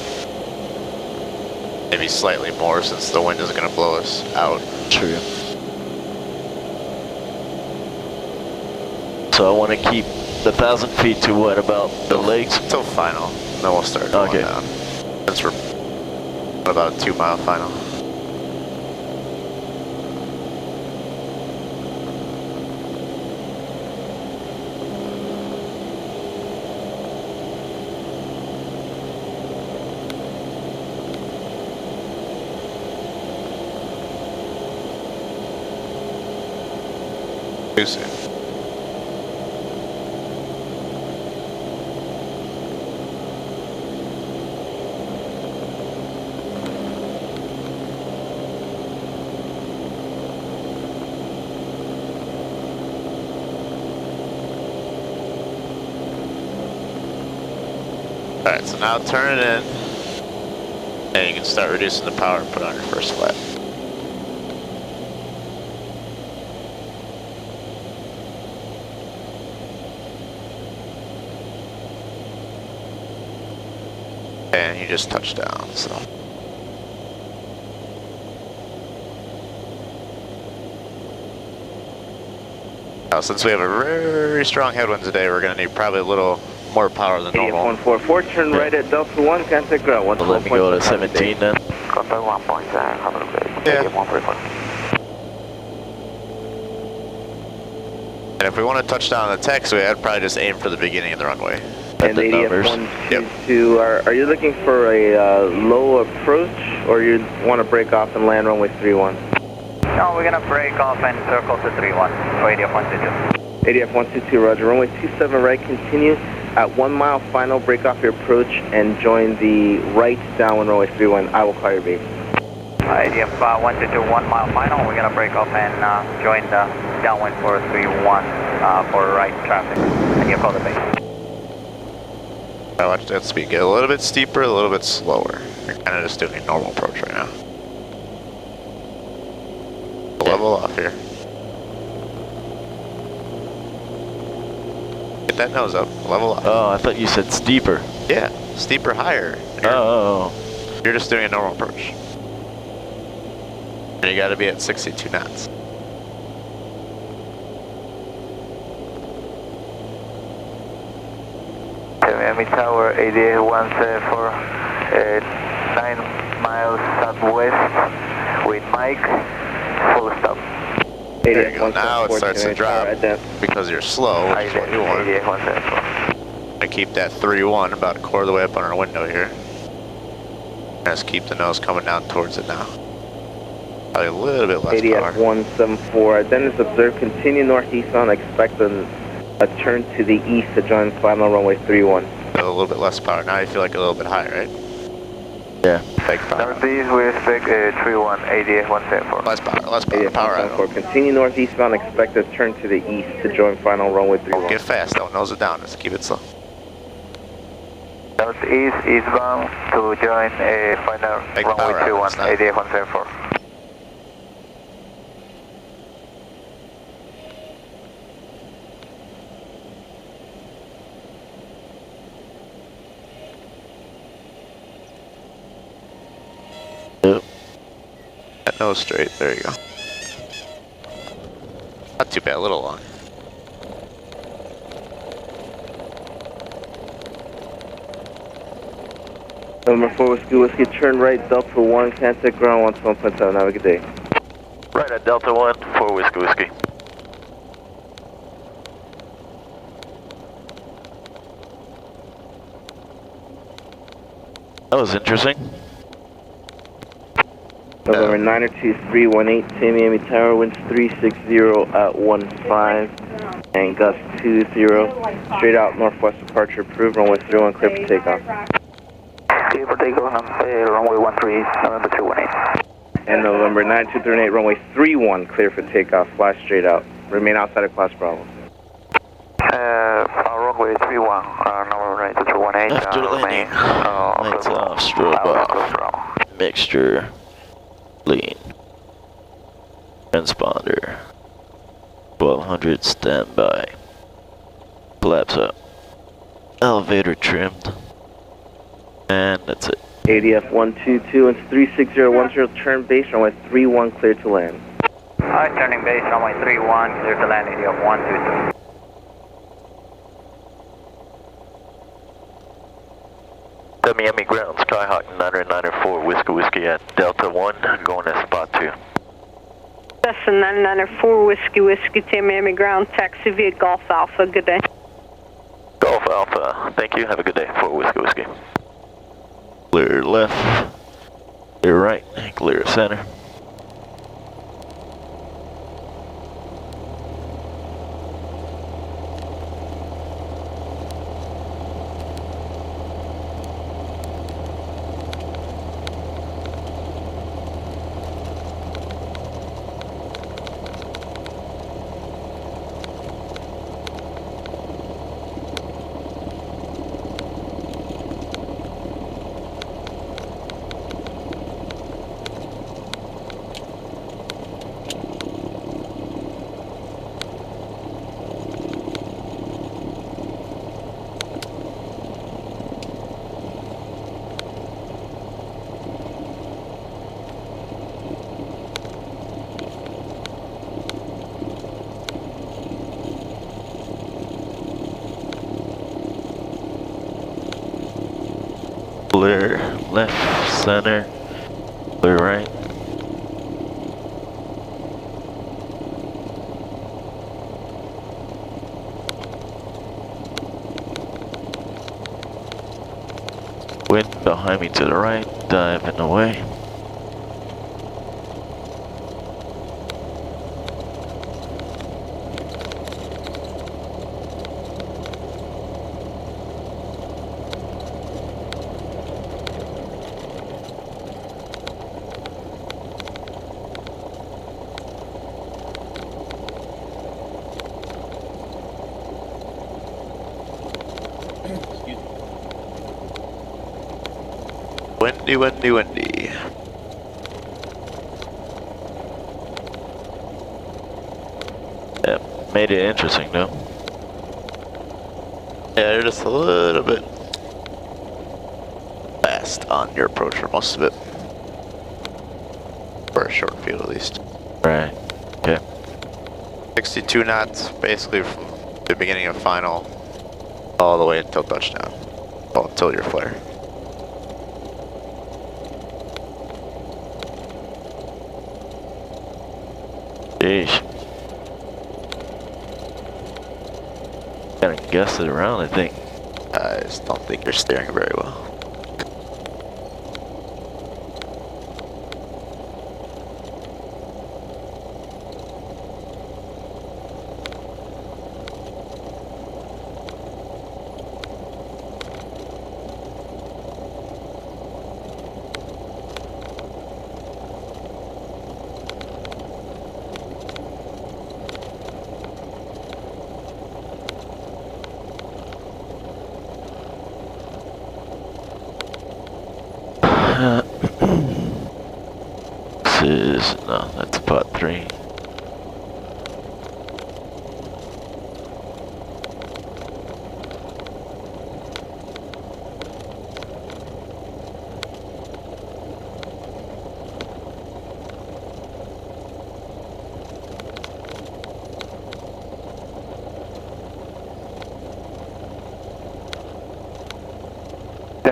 Maybe slightly more since the wind is going to blow us out. True. So I want to keep the 1,000 feet to what about the lakes? Until final. Then we'll start going down. That's for about a 2-mile final. Too soon. Alright, so now turn it in, and you can start reducing the power and put on your first flat. And you just touched down, so. Now, since we have a very strong headwind today, we're going to need probably a little more power than normal. 144, turn right at Delta 1, contact ground. Well, let me go to 17 then. Contact 1.0, have a base. Yeah. And if we want to touch down on the taxiway, I'd probably just aim for the beginning of the runway. And ADF 122, are you looking for a low approach, or you want to break off and land runway 31? No, we're going to break off and circle to 31 for ADF 122. ADF 122, roger. Runway 27 right, continue at 1 mile final, break off your approach and join the right downwind runway 31. I will call your base. ADF 122, 1 mile final. We're going to break off and join the downwind for 31 for right traffic. And you call the base. I watch that speed get a little bit steeper, a little bit slower. You're kind of just doing a normal approach right now. Level off here. Get that nose up, level off. Oh, I thought you said steeper. Yeah, steeper, higher. You're just doing a normal approach. And you gotta be at 62 knots. Miami Tower, ADA 174, 9 miles southwest with Mike, full stop. There you go, now it starts to drop because you're slow, which is what you want. I keep that 3-1 about a quarter of the way up on our window here. Just keep the nose coming down towards it now. Probably a little bit less power. ADF 174, then is observed, continue northeastbound, expect a turn to the east to join final runway 31. A little bit less power. Now you feel like a little bit higher, right? Yeah. Big power. Northeast, we expect 31, ADF 174. Less power, power out. Continue northeastbound, expect a turn to the east to join final runway 31. Don't get fast, don't nose it down, just keep it slow. Northeast, eastbound to join final runway 31, ADF 174. That nose straight, there you go. Not too bad, a little long. Number 4 Whiskey, turn right, Delta 1, contact ground 1.7, have a good day. Right at Delta 1, 4 Whiskey. That was interesting. November 92318, Tamiami Tower, winds 360 at 15, and gust 20. Straight out northwest departure approved, runway 31 clear for takeoff. Clear for takeoff, runway 13, November 218. And November 9238, runway 31 clear for takeoff, fly straight out. Remain outside of class Bravo. Runway 31, November 9218. After landing, lights off, strobe off, mixture, lean, transponder, 1200 standby, flaps up, elevator trimmed, and that's it. ADF 122 and 36010, turn base, runway 31 clear to land. Alright, turning base, runway 31, clear to land, ADF 122. Miami ground, Skyhawk 994, Whiskey at Delta 1, going to spot 2. Cessna 994, Whiskey, Miami ground, taxi via Golf Alpha, good day. Golf Alpha, thank you, have a good day for Whiskey. Clear left, clear right, clear center. Clear left, center, clear right. Wind behind me to the right, diving away. Windy. Yeah, made it interesting though. Yeah, you're just a little bit fast on your approach for most of it. For a short field at least. Right, okay. 62 knots, basically from the beginning of final all the way until touchdown. Well, until your flare. Sheesh. Gotta guess it around, I think. I just don't think you're steering very well. No, that's pot 3.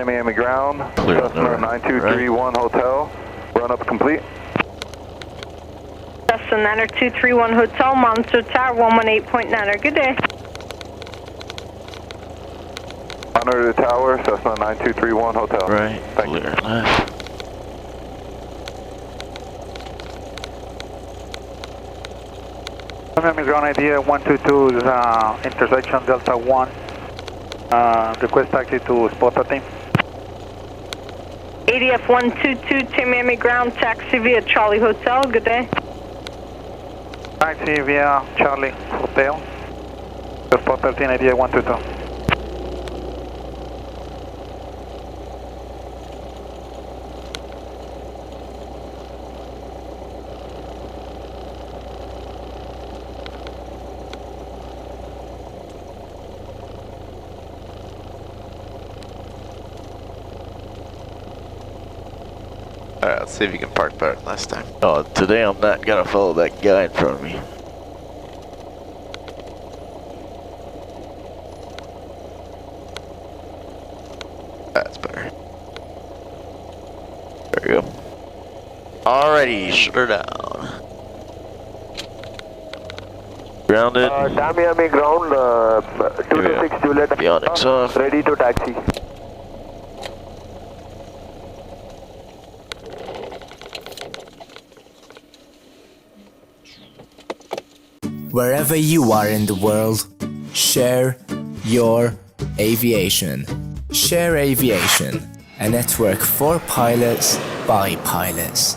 Miami ground, Cessna 9231 Hotel, run up complete. Cessna 9231 Hotel, Monster Tower 118.9, good day. Monitor the tower, Cessna 9231 Hotel. Right, thank clear you. left. Miami ground idea 122 is intersection Delta 1. Request taxi to spot 13. ADF 122 Tamiami ground, taxi via Charlie Hotel. Good day. Taxi via Charlie Hotel. Spot 13, ADF 122. Alright, let's see if you can park better than last time. Oh, today I'm not gonna follow that guy in front of me. That's better. There we go. Alrighty, shut her down. Grounded. Tamiami ground, 226 Juliet. Avionics off. Ready to taxi. Wherever you are in the world, share your aviation. Share Aviation, a network for pilots by pilots.